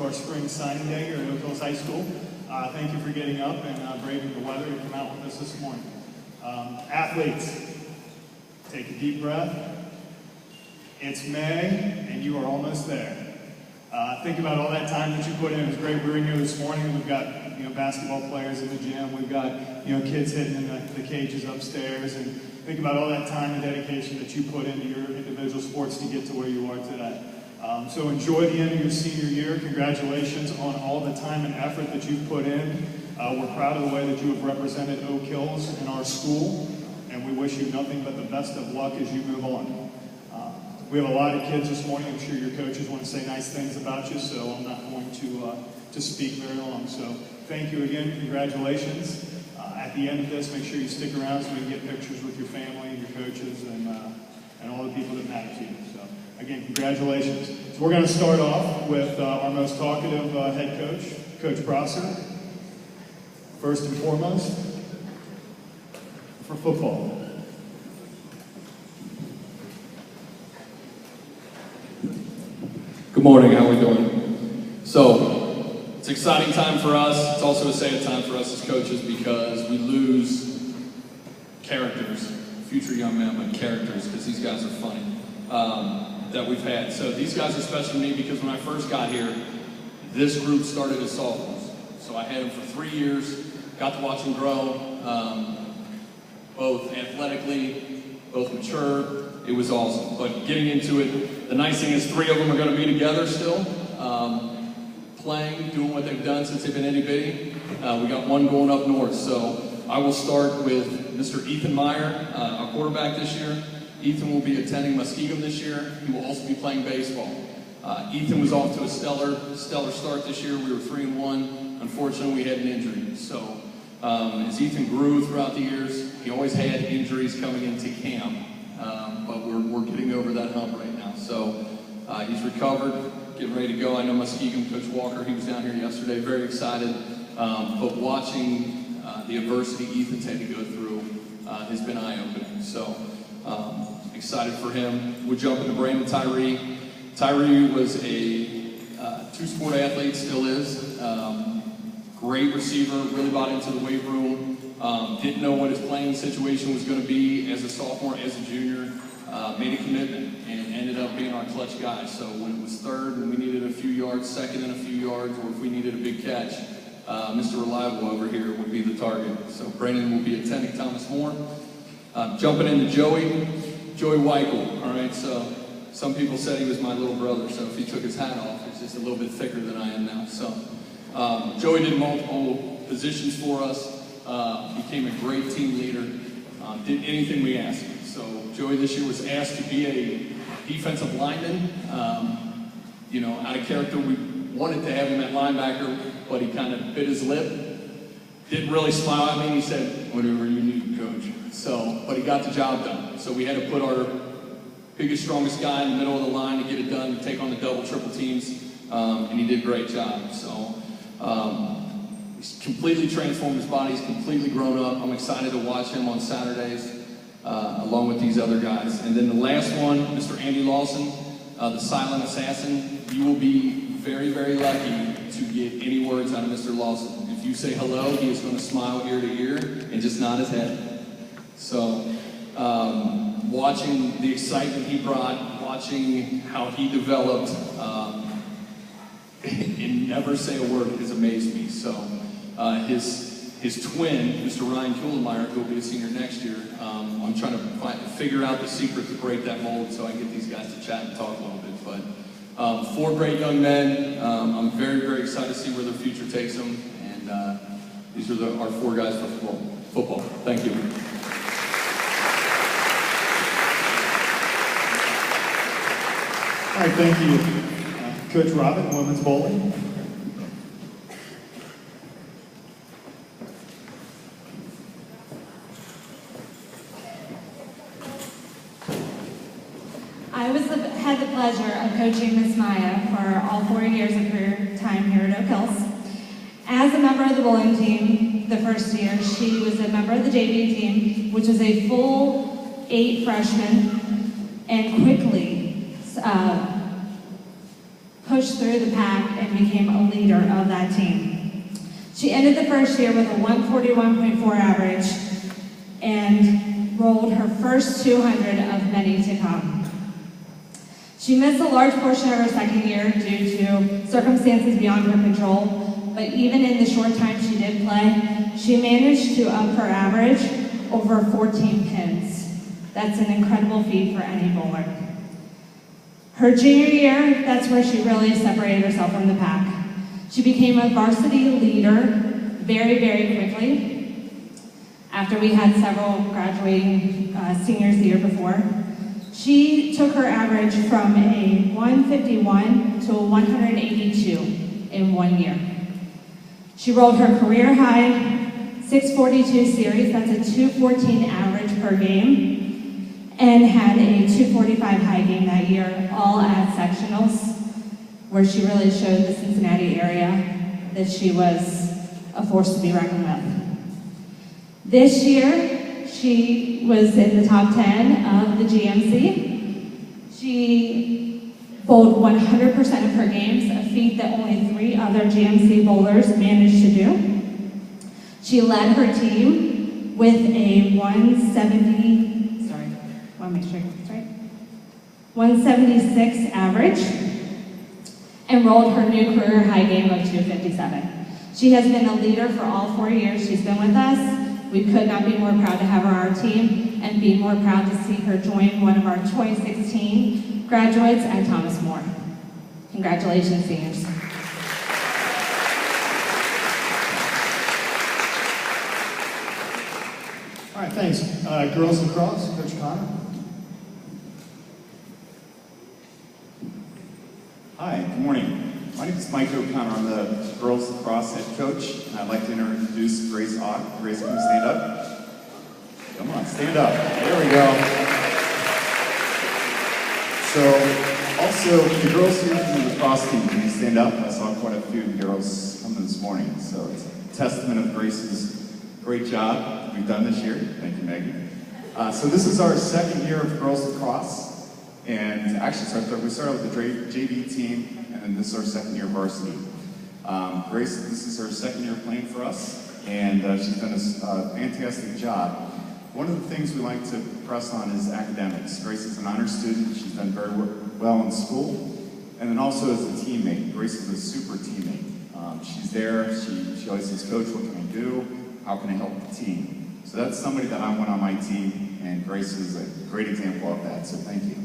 our spring signing day here at Oak Hills High School. Thank you for getting up and braving the weather to come out with us this morning. Athletes, take a deep breath. It's May, and you are almost there. Think about all that time that you put in. It was great. We were in here this morning. We've got basketball players in the gym. We've got kids hitting in the cages upstairs. And think about all that time and dedication that you put into your individual sports to get to where you are today. So enjoy the end of your senior year. Congratulations on all the time and effort that you've put in. We're proud of the way that you have represented Oak Hills in our school, and we wish you nothing but the best of luck as you move on. We have a lot of kids this morning. I'm sure your coaches want to say nice things about you, so I'm not going to speak very long. So thank you again. Congratulations. At the end of this, make sure you stick around so we can get pictures with your family and your coaches and all the people that matter to you. So again, congratulations. So we're going to start off with our most talkative head coach, Coach Prosser. First and foremost, for football. Good morning, how are we doing? So, it's an exciting time for us. It's also a sad time for us as coaches because we lose characters, future young men, but characters, because these guys are funny, that we've had. So these guys are special to me because when I first got here, this group started as sophomores. So I had them for 3 years, got to watch them grow, both athletically, both mature. It was awesome. But getting into it, the nice thing is 3 of them are going to be together still, playing, doing what they've done since they've been itty-bitty. We got one going up north. So I will start with Mr. Ethan Meyer, our quarterback this year. Ethan will be attending Muskegon this year. He will also be playing baseball. Ethan was off to a stellar start this year. We were 3-1. Unfortunately, we had an injury. So as Ethan grew throughout the years, he always had injuries coming into camp. But we're getting over that hump right now. So he's recovered, getting ready to go. I know Muskegon, Coach Walker, he was down here yesterday, very excited. But watching the adversity Ethan's had to go through has been eye-opening. So excited for him. We'll jump into Brandon Tyree. Tyree was a two-sport athlete, still is. Great receiver, really bought into the weight room. Didn't know what his playing situation was going to be as a sophomore, as a junior. Made a commitment and ended up being our clutch guy. So when it was third and we needed a few yards, second and a few yards, or if we needed a big catch, Mr. Reliable over here would be the target. So Brandon will be attending Thomas More. Jumping into Joey Weichel. All right, so some people said he was my little brother, so if he took his hat off, he's just a little bit thicker than I am now. So Joey did multiple positions for us. Became a great team leader, did anything we asked him. So Joey this year was asked to be a defensive lineman. Out of character, we wanted to have him at linebacker, but he kind of bit his lip. Didn't really smile at me, and he said, "Whatever you need, coach." So, but he got the job done. So we had to put our biggest, strongest guy in the middle of the line to get it done, to take on the double, triple teams, and he did a great job. So, he's completely transformed his body. He's completely grown up. I'm excited to watch him on Saturdays, along with these other guys. And then the last one, Mr. Andy Lawson, the silent assassin. You will be very, very lucky to get any words out of Mr. Lawson. If you say hello, he is going to smile ear to ear and just nod his head. So, watching the excitement he brought, watching how he developed, and never say a word has amazed me. So, his twin, Mr. Ryan Kuhlemeyer, who will be a senior next year, I'm trying to figure out the secret to break that mold so I can get these guys to chat and talk a little bit. But 4 great young men. I'm very, very excited to see where their future takes them. And these are our 4 guys for football. Thank you. All right, thank you. Coach Robin, women's bowling. I had the pleasure of coaching Miss Maya for all 4 years of her time here at Oak Hills. As a member of the bowling team, the first year, she was a member of the JV team, which was a full 8 freshmen, and quickly pushed through the pack and became a She ended the first year with a 141.4 average and rolled her first 200 of many to come. She missed a large portion of her second year due to circumstances beyond her control, but even in the short time she did play, she managed to up her average over 14 pins. That's an incredible feat for any bowler. Her junior year, that's where she really separated herself from the pack. She became a varsity leader very, very quickly after we had several graduating seniors the year before. She took her average from a 151 to a 182 in 1 year. She rolled her career high 642 series, that's a 214 average per game, and had a 245 high game that year, all at sectionals, where she really showed the Cincinnati area that she was a force to be reckoned with. This year, she was in the top 10 of the GMC. She bowled 100% of her games, a feat that only 3 other GMC bowlers managed to do. She led her team with a 176 average, and rolled her new career high game of 257. She has been a leader for all 4 years she's been with us. We could not be more proud to have her on our team and be more proud to see her join one of our 2016 graduates at Thomas More. Congratulations, seniors. All right, thanks. Girls lacrosse, Coach Connor. Hi, good morning. My name is Mike O'Connor. I'm the girls lacrosse head coach, and I'd like to introduce Grace Ott. Grace, can you stand up? Come on, stand up. There we go. So, also, the girls here from the lacrosse team, can you stand up? I saw quite a few girls coming this morning, so it's a testament of Grace's great job we've done this year. Thank you, Megan. So this is our second year of girls lacrosse, and actually we started with the JV team, and then this is our second year varsity. Grace, this is her second year playing for us, and she's done a fantastic job. One of the things we like to press on is academics. Grace is an honor student. She's done very well in school, and then also as a teammate. Grace is a super teammate. She's there. She always says, "Coach, what can I do? How can I help the team?" So that's somebody that I want on my team, and Grace is a great example of that, so thank you.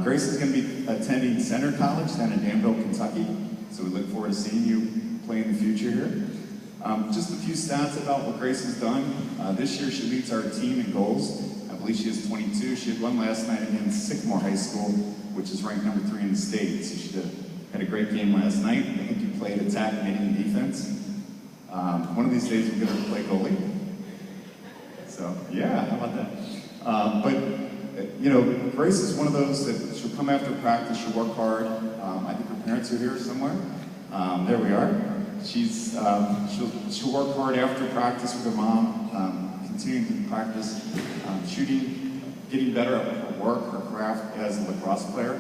Grace is going to be attending Center College down in Danville, Kentucky, so we look forward to seeing you play in the future here. Just a few stats about what Grace has done. This year she leads our team in goals. I believe she has 22. She had one last night against Sycamore High School, which is ranked number 3 in the state, so she had a great game last night. I think you played attack, hitting, defense. One of these days we're going to play goalie. So, yeah, how about that? But, you know, Grace is one of those that she'll come after practice, she'll work hard. I think her parents are here somewhere. There we are. She'll work hard after practice with her mom, continuing to practice shooting, getting better at her work, her craft as a lacrosse player.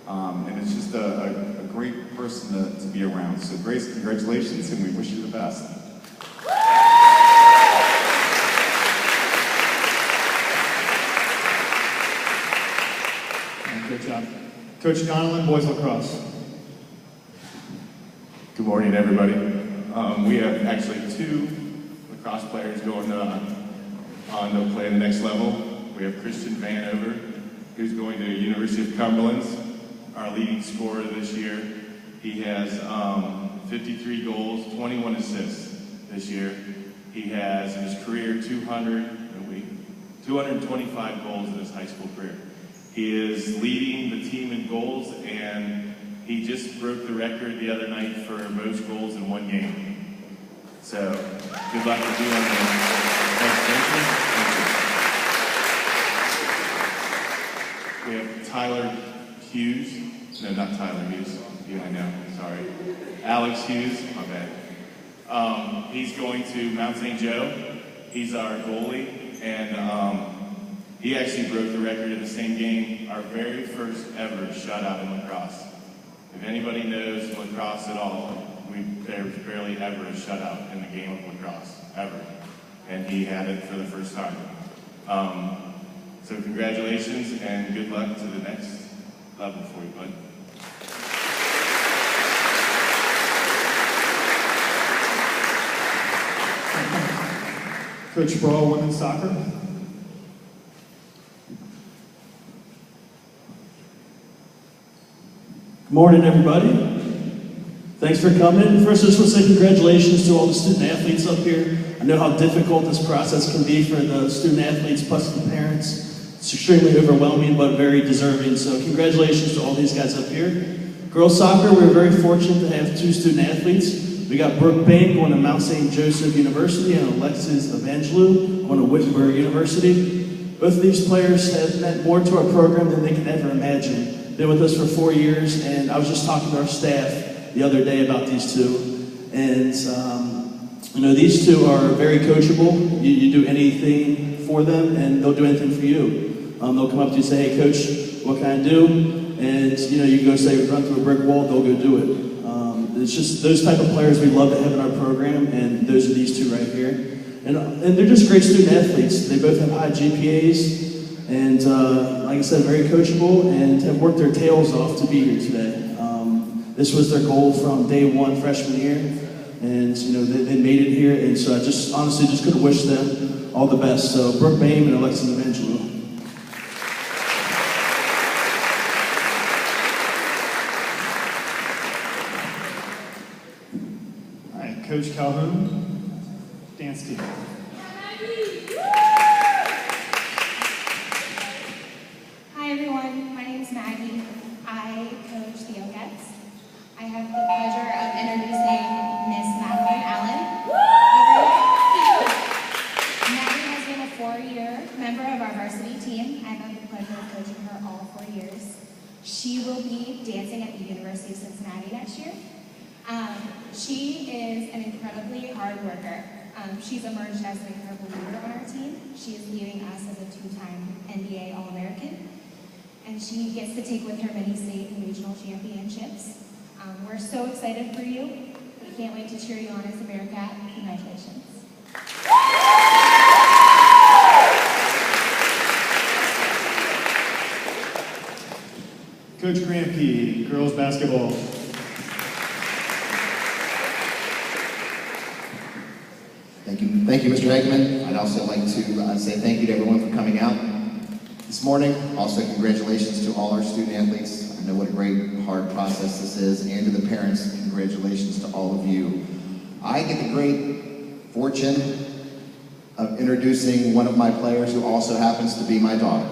And it's just a great person to be around. So Grace, congratulations, and we wish you the best. Good job. Coach Donilon, boys lacrosse. Good morning, everybody. We have actually 2 lacrosse players going on to play the next level. We have Christian Vanover, who's going to University of Cumberland, our leading scorer this year. He has 53 goals, 21 assists this year. He has in his career 225 goals in his high school career. He is leading the team in goals, and he just broke the record the other night for most goals in one game. So, good luck to you on the next. We have Tyler Hughes. No, not Tyler Hughes. Yeah, I know. Sorry. Alex Hughes. My bad. He's going to Mount St. Joe. He's our goalie, and he actually broke the record in the same game, our very first ever shutout in lacrosse. If anybody knows lacrosse at all, we There's barely ever a shutout in the game of lacrosse, ever. And he had it for the first time. So congratulations and good luck to the next level for you, bud. Coach Brawl, women's soccer. Good morning, everybody. Thanks for coming. First, I just want to say congratulations to all the student athletes up here. I know how difficult this process can be for the student athletes plus the parents. It's extremely overwhelming, but very deserving. So congratulations to all these guys up here. Girls soccer, we're very fortunate to have 2 student athletes. We got Brooke Bain going to Mount St. Joseph University and Alexis Evangelou going to Wittenberg University. Both of these players have meant more to our program than they can ever imagine. Been with us for 4 years, and I was just talking to our staff the other day about these 2. And, you know, these 2 are very coachable. You do anything for them, and they'll do anything for you. They'll come up to you and say, hey, coach, what can I do? And, you know, you go say, run through a brick wall, they'll go do it. It's just those type of players we love to have in our program, and those are these 2 right here. And they're just great student athletes. They both have high GPAs, and like I said, very coachable, and have worked their tails off to be here today. This was their goal from day 1 freshman year, and you know they made it here, and so I just honestly just could wish them all the best. So Brooke Bain and Alexis Evangelou. All right, Coach Calhoun, dance team. Hi everyone, my name is Maggie. I coach the Ogettes. I have the pleasure of introducing Miss Madeline Allen. Maggie has been a 4-year member of our varsity team. I've had the pleasure of coaching her all 4 years. She will be dancing at the University of Cincinnati next year. She is an incredibly hard worker. She's emerged as an incredible leader on our team. She is leading us as a 2-time NBA All-American. And she gets to take with her many state and regional championships. We're so excited for you. We can't wait to cheer you on as a Bearcat. Congratulations. Coach Gramke, girls basketball. Thank you, Mr. Eggman. I'd also like to say thank you to everyone for coming out this morning. Also, congratulations to all our student athletes. I know what a great, hard process this is, and to the parents, congratulations to all of you. I get the great fortune of introducing one of my players who also happens to be my daughter.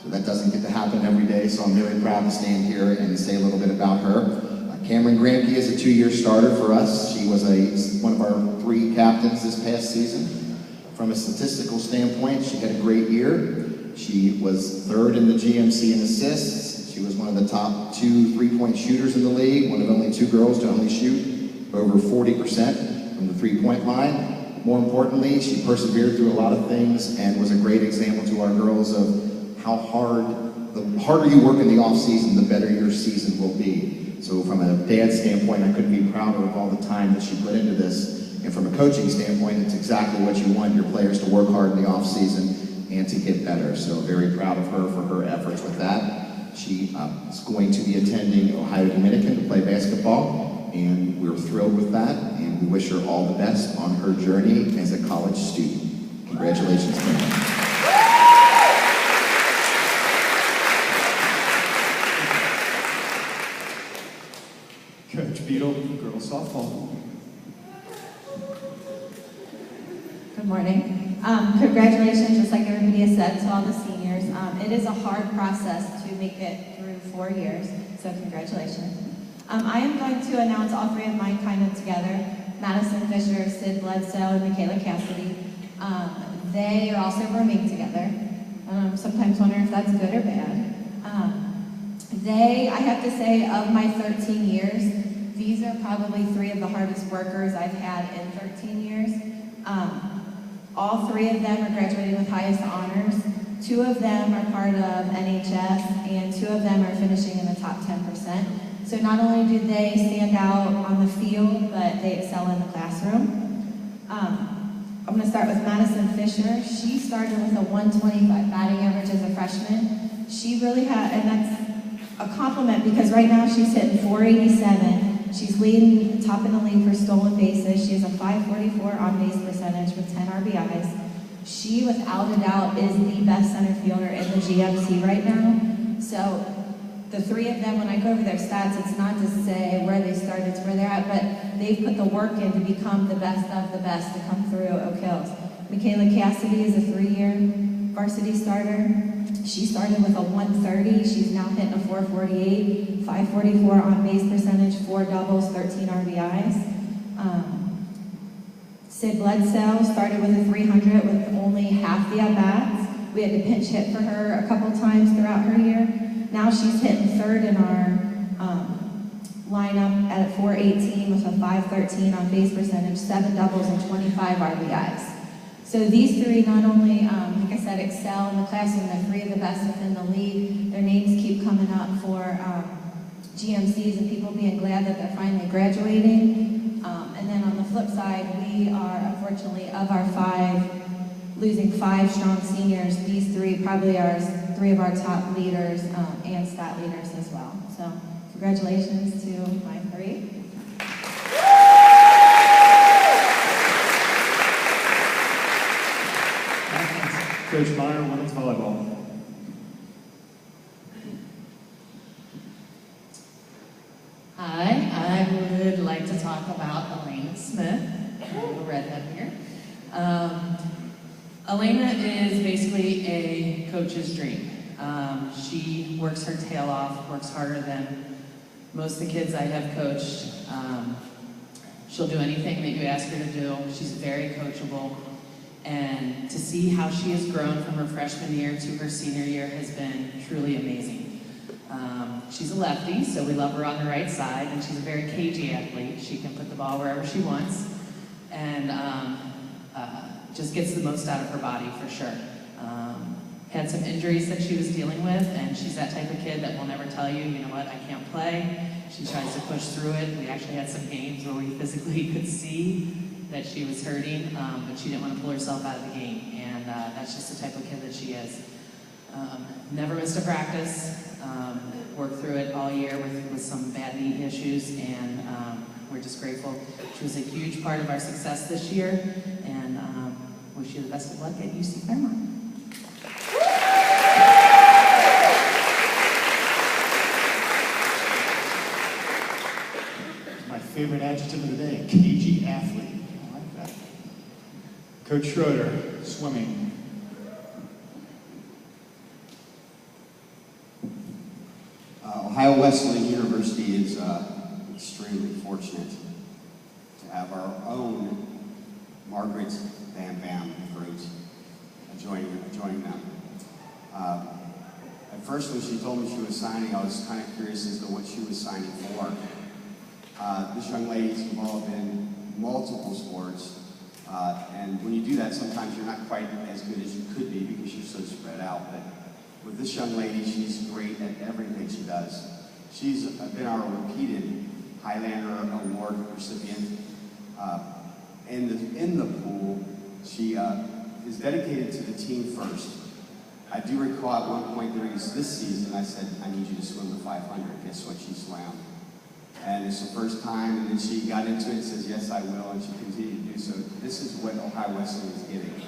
So that doesn't get to happen every day, so I'm really proud to stand here and say a little bit about her. Cameron Gramke is a 2-year starter for us. She was one of our 3 captains this past season. From a statistical standpoint, she had a great year. She was 3rd in the GMC in assists. She was one of the top 2 3-point shooters in the league, one of only 2 girls to only shoot over 40% from the 3-point line. More importantly, she persevered through a lot of things and was a great example to our girls of how the harder you work in the off season, the better your season will be. So from a dad standpoint, I couldn't be prouder of all the time that she put into this. And from a coaching standpoint, it's exactly what you want your players to work hard in the off season and to get better. So very proud of her for her efforts with that. She is going to be attending Ohio Dominican to play basketball, and we're thrilled with that, and we wish her all the best on her journey as a college student. Congratulations, Cameron. Coach Beadle, girls softball. Good morning. Congratulations, just like everybody has said, to all the seniors. It is a hard process to make it through 4 years, so congratulations. I am going to announce all 3 of mine kind of together. Madison Fisher, Sid Bledsoe, and Michaela Cassidy. They are also rooming together. Sometimes wonder if that's good or bad. I have to say, of my 13 years, these are probably 3 of the hardest workers I've had in 13 years. All 3 of them are graduating with highest honors. 2 of them are part of NHS, and 2 of them are finishing in the top 10%. So not only do they stand out on the field, classroom. I'm going to start with Madison Fisher. She started with a 125 batting average as a freshman. She really had, and that's a compliment because right now she's hitting 487. She's leading top in the league for stolen bases. She has a 544 on base percentage with 10 RBIs. She, without a doubt, is the best center fielder in the GMC right now. So the three of them, when I go over their stats, it's not to say where they started, it's where they're at, but they've put the work in to become the best of the best to come through Oak Hills. Michaela Cassidy is a 3-year varsity starter. She started with a 130. She's now hitting a 448, 544 on base percentage, 4 doubles, 13 RBIs. Sid Bledsoe started with a 300 with only half the at-bats. We had to pinch hit for her a couple times throughout her year. Now she's hitting third in our lineup at 418 with a 513 on base percentage, 7 doubles, and 25 RBIs. So these three not only, like I said, excel in the classroom, they're three of the best within the league. Their names keep coming up for GMCs and people being glad that they're finally graduating. And then on the flip side, we are, unfortunately, of our 5, losing 5 strong seniors. These three probably are 3 of our top leaders and stat leaders as well. So congratulations to my 3. Coach Meyer, women's volleyball. Hi, I would like to talk about Elena Smith, the redhead here. Elena is basically a coach's dream. She works her tail off, works harder than most of the kids I have coached. She'll do anything that you ask her to do. She's very coachable. And to see how she has grown from her freshman year to her senior year has been truly amazing. She's a lefty, so we love her on the right side, and she's a very cagey athlete. She can put the ball wherever she wants, and just gets the most out of her body for sure. Had some injuries that she was dealing with, and she's that type of kid that will never tell you, you know what, I can't play. She tries to push through it. We actually had some games where we physically could see that she was hurting, but she didn't want to pull herself out of the game, and that's just the type of kid that she is. Never missed a practice, worked through it all year with some bad knee issues, and we're just grateful. She was a huge part of our success this year, and wish you the best of luck at UC Claremont. My favorite adjective of the day, cagey athlete. I like that. Coach Schroeder, swimming. Ohio Wesleyan University is extremely fortunate to have our own Margaret Bam Bam great joining them. At first, when she told me she was signing, I was kind of curious as to what she was signing for. This young lady's involved in multiple sports, and when you do that, sometimes you're not quite as good as you could be because you're so spread out. But with this young lady, she's great at everything she does. She's been our repeated Highlander Award recipient. In the pool, she is dedicated to the team first. I do recall at one point during this season, I said, I need you to swim the 500. Guess what? She swam. And it's the first time, and then she got into it and says, yes, I will, and she continued to do so. This is what Ohio Wesleyan is giving.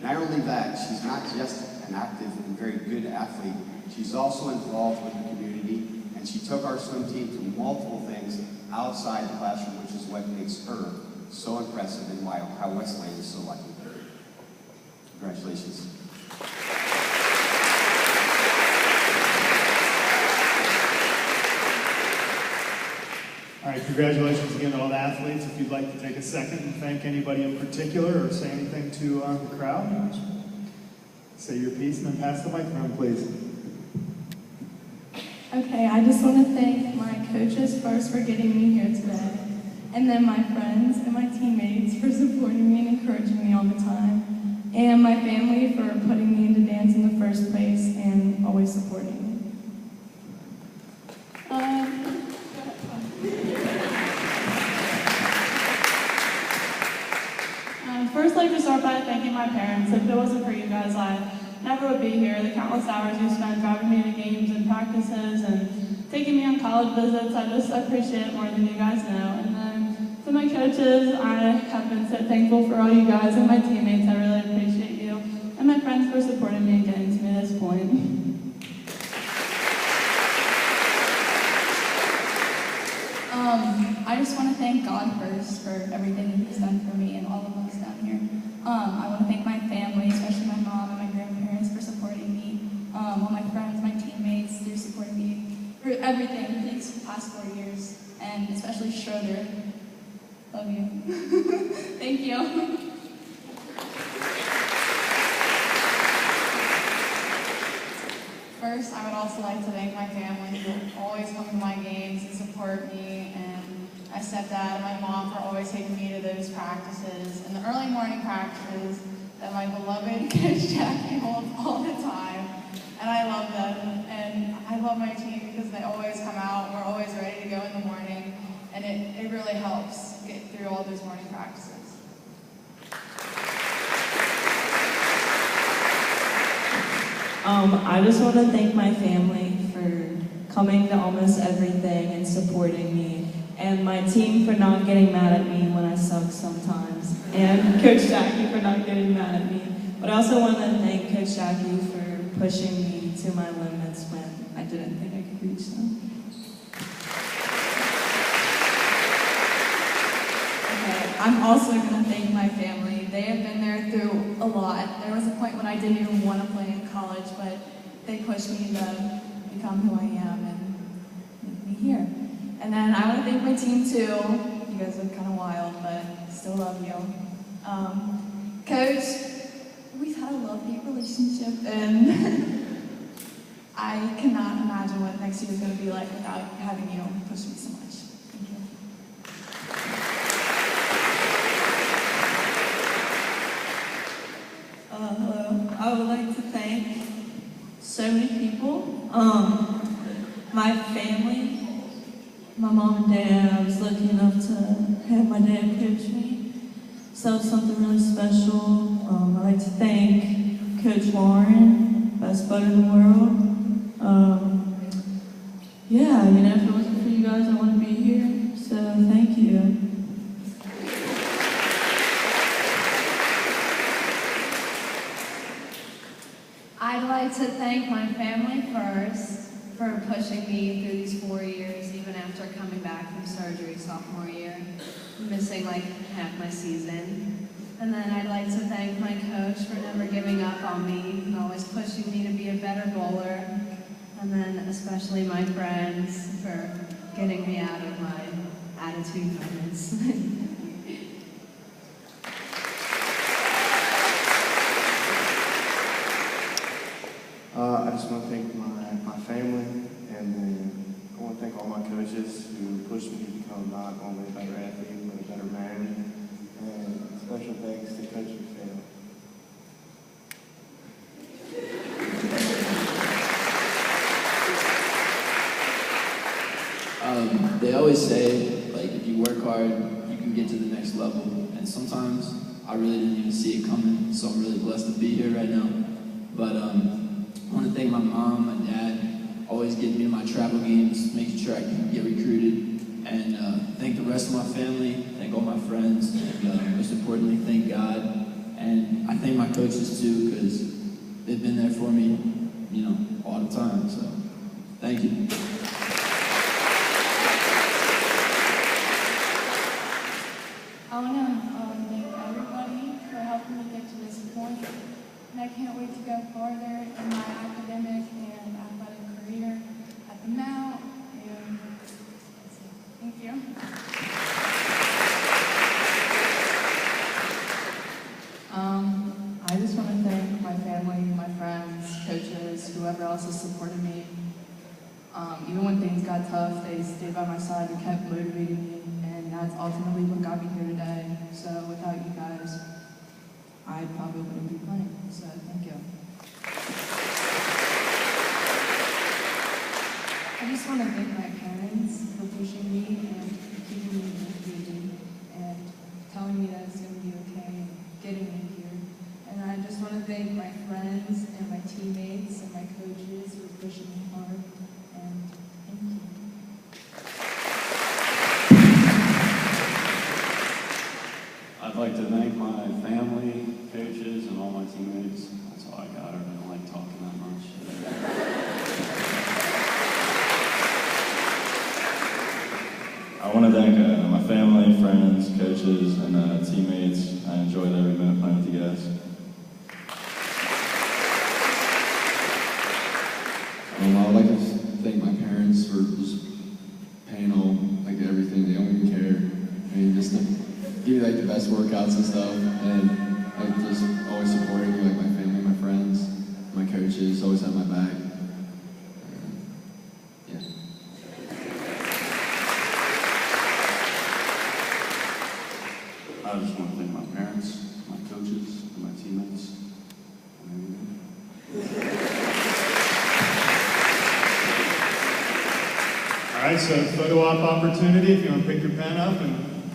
Not only that, she's not just an active and very good athlete, she's also involved with the community, and she took our swim team to multiple things outside the classroom, which is what makes her so impressive and why Ohio Wesleyan is so lucky. Congratulations. All right, congratulations again to all the athletes. If you'd like to take a second and thank anybody in particular or say anything to the crowd, say your piece and then pass the microphone, please. Okay, I just want to thank my coaches first for getting me here today, and then my friends and my teammates for supporting me and encouraging me all the time, and my family for putting me into dance in the first place and always supporting me. like to start by thanking my parents. If it wasn't for you guys, I never would be here. The countless hours you spent driving me to games and practices and taking me on college visits, I appreciate it more than you guys know. And then to my coaches, I have been so thankful for all you guys, and my teammates, I really appreciate you. And my friends for supporting me and getting to me this point. I just want to thank God first for everything He's done for me and all of us down here. I want to thank my family, especially my mom and my grandparents, for supporting me. All my friends, my teammates, they're supporting me through everything these past 4 years, and especially Schroeder. Love you. Thank you. First, I would also like to thank my family who always come to my games and support me, and my stepdad and my mom for always taking me to those practices and the early morning practices that my beloved Coach Jackie holds all the time. And I love them, and I love my team because they always come out. We're always ready to go in the morning, and it really helps get through all those morning practices. I just want to thank my family for coming to almost everything and supporting me, and my team for not getting mad at me when I suck sometimes, and Coach Jackie for not getting mad at me. But I also want to thank Coach Jackie for pushing me to my limits when I didn't think I could reach them. Okay, I'm also going to thank my family. They have been there through a lot. There was a point when I didn't even want to play in college, but they pushed me to become who I am and make me here. And then I want to thank my team too. You guys are kind of wild, but still love you. Coach, we've had a love-hate relationship, and I cannot imagine what next year is going to be like without having you push me so much. Thank you. Hello. I would like to thank so many people. My family, my mom and dad. I was lucky enough to have my dad coach me. So it's something really special. I'd like to thank Coach Lauren, best bud in the world. Yeah, you know, if it wasn't for you guys, I wouldn't be here. So thank you. I'd like to thank my family first for pushing me through these 4 years, even after coming back from surgery sophomore year, missing like half my season. And then I'd like to thank my coach for never giving up on me and always pushing me to be a better bowler. And then especially my friends for getting me out of my attitude moments. I just want to thank my family, and then I want to thank all my coaches who pushed me to become not only a better athlete, but a better man. And special thanks to Coach McPhail. They always say, like, if you work hard, you can get to the next level. And sometimes I really didn't even see it coming, so I'm really blessed to be here right now. But I want to thank my mom, my dad, always getting me to my travel games, making sure I can get recruited, and thank the rest of my family, thank all my friends, and most importantly, thank God. And I thank my coaches too, because they've been there for me, you know, all the time. So, thank you. I want to thank everybody for helping me get to this point, and I can't wait to go farther in my academic and athletic career at the Mount, and that's it. Thank you. I just want to thank my family, my friends, coaches, whoever else has supported me. Even when things got tough, they stayed by my side and kept motivating me, and that's ultimately what got me here today. So without you guys, I probably wouldn't be playing. So thank you. I just want to thank my parents for pushing me and keeping me motivated and telling me that it's going to be okay and getting me friends and my teammates and my coaches for pushing me hard. And thank you. I'd like to thank my family, coaches, and all my teammates. That's all I got. I don't like talking that much. I want to thank my family, friends, coaches, and teammates. I enjoyed every minute playing with you guys. I'd like to thank my parents for just paying all, like everything. They don't even care. I mean, just to give you like the best workouts and stuff, and like just always supporting you, like my family, my friends, my coaches, always have my back. Yeah. I just want to thank my parents, my coaches, and my teammates. All right, so photo op opportunity. If you want to pick your pen up and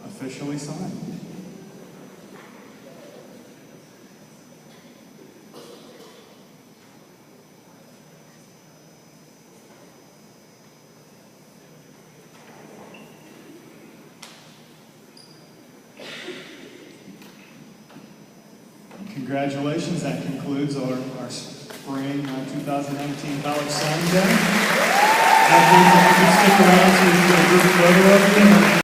officially sign. Congratulations, that concludes our spring 2019 College Signing Day. Athletes, if you could stick around so we can get a group photo of you.